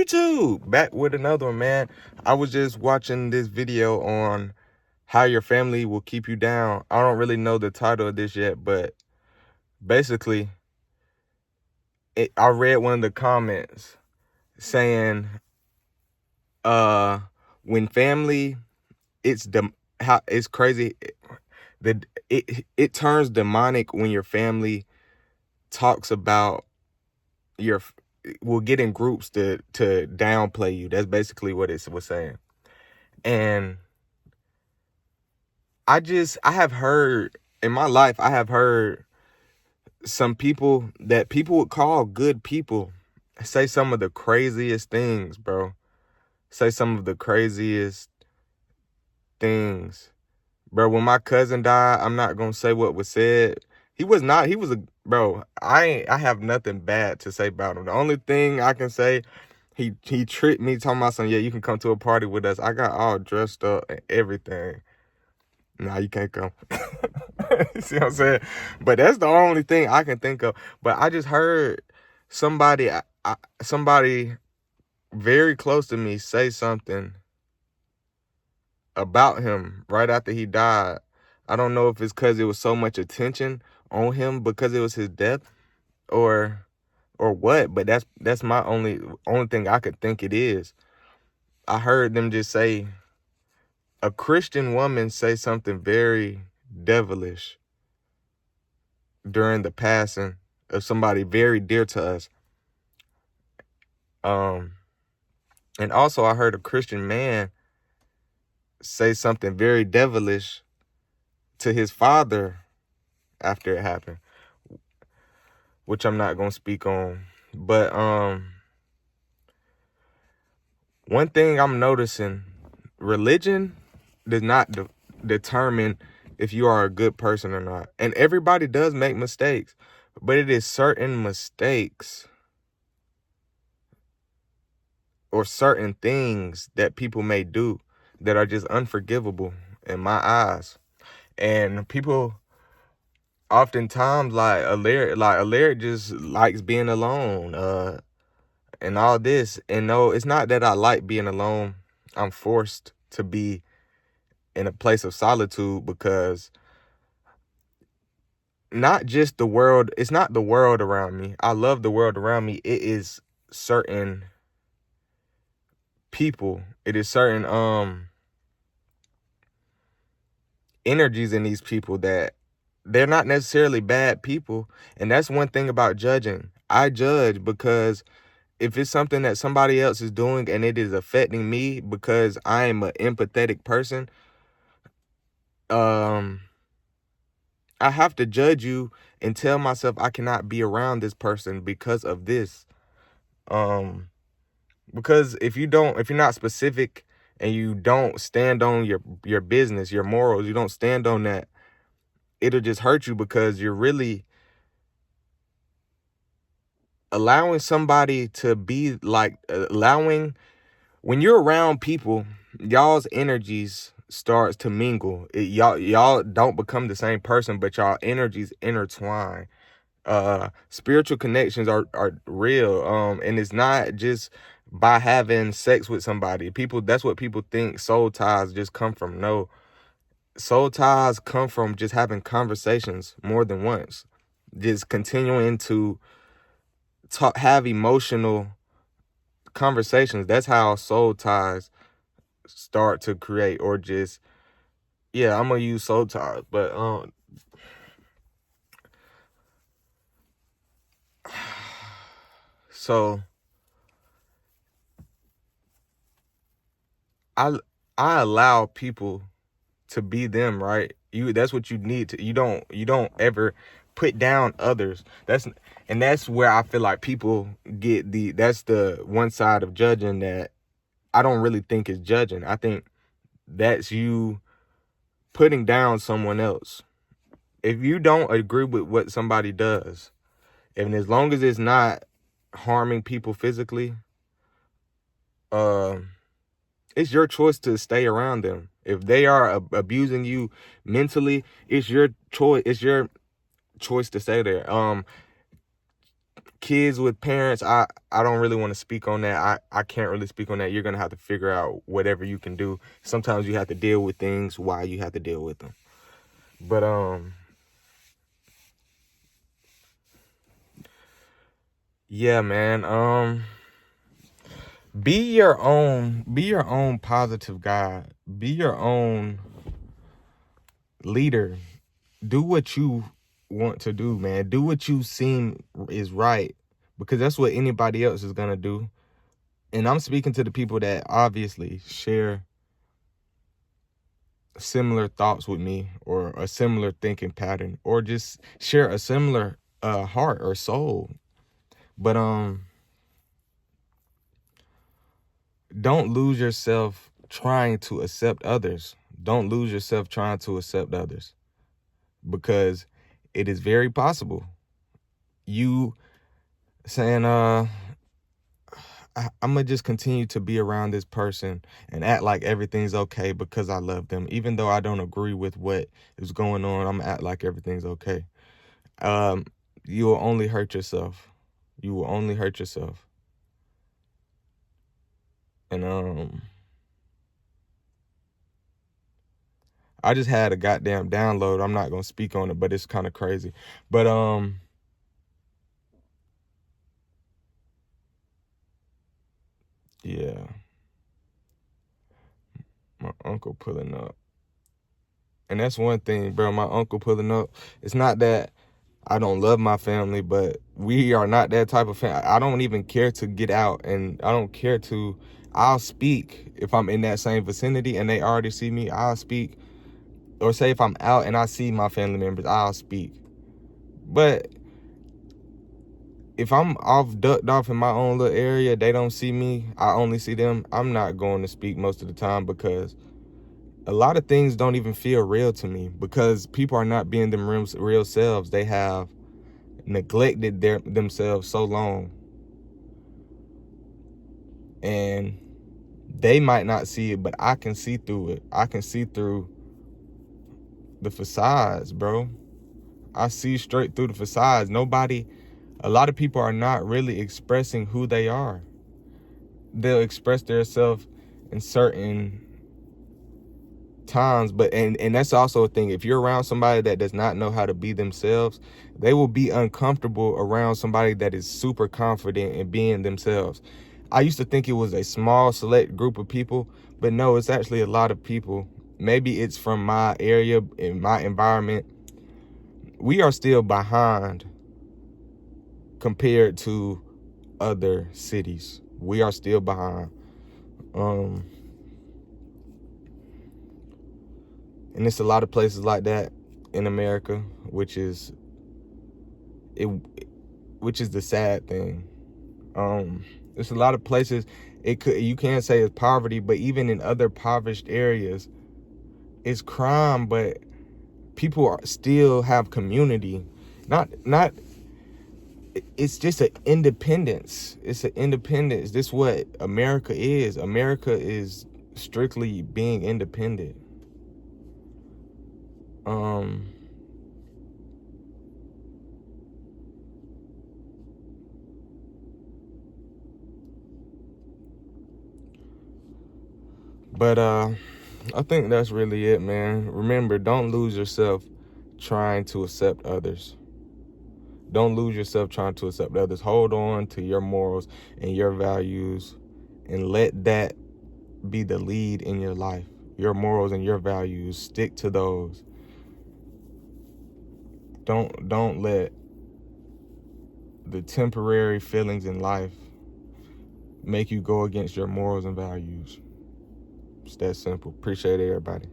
YouTube, back with another one, man. I was just watching this video on how your family will keep you down. I don't really know the title of this yet, but basically, I read one of the comments saying, when family, it's crazy that it turns demonic when your family talks about will get in groups to downplay you. That's basically what it was saying. And I have heard in my life, I have heard some people that people would call good people say some of the craziest things, bro. Say some of the craziest things. Bro, when my cousin died, I'm not gonna say what was said. He was bro, I have nothing bad to say about him. The only thing I can say, he tricked me talking about something, yeah, you can come to a party with us. I got all dressed up and everything. Nah, you can't come. See what I'm saying? But that's the only thing I can think of. But I just heard somebody very close to me say something about him right after he died. I don't know if it's because it was so much attention on him because it was his death or what, but that's my only thing I could think it is. I heard them just say, a Christian woman say something very devilish during the passing of somebody very dear to us. And also I heard a Christian man say something very devilish to his father after it happened, which I'm not gonna speak on. But one thing I'm noticing, religion does not determine if you are a good person or not. And everybody does make mistakes, but it is certain mistakes or certain things that people may do that are just unforgivable in my eyes. And people oftentimes like Alaric just likes being alone, and all this. And no, it's not that I like being alone. I'm forced to be in a place of solitude because not just the world, it's not the world around me. I love the world around me. It is certain people. It is certain energies in these people that they're not necessarily bad people. And that's one thing about judging. I judge because if it's something that somebody else is doing and it is affecting me because I am an empathetic person, I have to judge you and tell myself I cannot be around this person because of this. Because if you're not specific and you don't stand on your business, your morals, you don't stand on that, it'll just hurt you because you're really allowing somebody to be like, when you're around people, y'all's energies starts to mingle. Y'all don't become the same person, but y'all energies intertwine. Spiritual connections are real. And it's not just by having sex with somebody. That's what people think soul ties just come from. No, soul ties come from just having conversations more than once, just continuing to have emotional conversations. That's how soul ties start to create. Or just, yeah, I'm gonna use soul ties, but so I allow people to be them, right? That's what you need to. You don't ever put down others. That's where I feel like people get that's the one side of judging that I don't really think is judging. I think that's you putting down someone else. If you don't agree with what somebody does, and as long as it's not harming people physically, it's your choice to stay around them. If they are abusing you mentally, it's your choice. It's your choice to stay there. kids with parents, I don't really want to speak on that. I can't really speak on that. You're gonna have to figure out whatever you can do. Sometimes you have to deal with things while you have to deal with them. But yeah, man. Be your own positive guide. Be your own leader. Do what you want to do, man. Do what you seem is right, because that's what anybody else is gonna do. And I'm speaking to the people that obviously share similar thoughts with me, or a similar thinking pattern, or just share a similar heart or soul. But don't lose yourself trying to accept others. Don't lose yourself trying to accept others, because it is very possible you saying, I'm gonna just continue to be around this person and act like everything's okay because I love them, even though I don't agree with what is going on. I'm gonna act like everything's okay. You will only hurt yourself. You will only hurt yourself. And I just had a goddamn download. I'm not gonna speak on it, but it's kind of crazy. But yeah, my uncle pulling up. And that's one thing, bro. My uncle pulling up. It's not that I don't love my family, but we are not that type of family. I don't even care to get out, and I don't care to. I'll speak if I'm in that same vicinity and they already see me. I'll speak. Or say if I'm out and I see my family members, I'll speak. But if I'm ducked off in my own little area, they don't see me, I only see them, I'm not going to speak most of the time, because a lot of things don't even feel real to me, because people are not being them real selves. They have neglected themselves so long, and they might not see it, but I can see through it. I can see through the facades, bro. I see straight through the facades. A lot of people are not really expressing who they are. They'll express themselves in certain times, but and that's also a thing. If you're around somebody that does not know how to be themselves, they will be uncomfortable around somebody that is super confident in being themselves. I used to think it was a small select group of people, but no, it's actually a lot of people. Maybe it's from my area, in my environment. We are still behind compared to other cities. We are still behind. And it's a lot of places like that in America, which is the sad thing. There's a lot of places you can't say it's poverty, but even in other impoverished areas, it's crime, but people still have community. Not it's just an independence. It's an independence. This is what America is. America is strictly being independent. But I think that's really it, man. Remember, don't lose yourself trying to accept others. Don't lose yourself trying to accept others. Hold on to your morals and your values, and let that be the lead in your life. Your morals and your values, stick to those. Don't let the temporary feelings in life make you go against your morals and values. It's that simple. Appreciate everybody.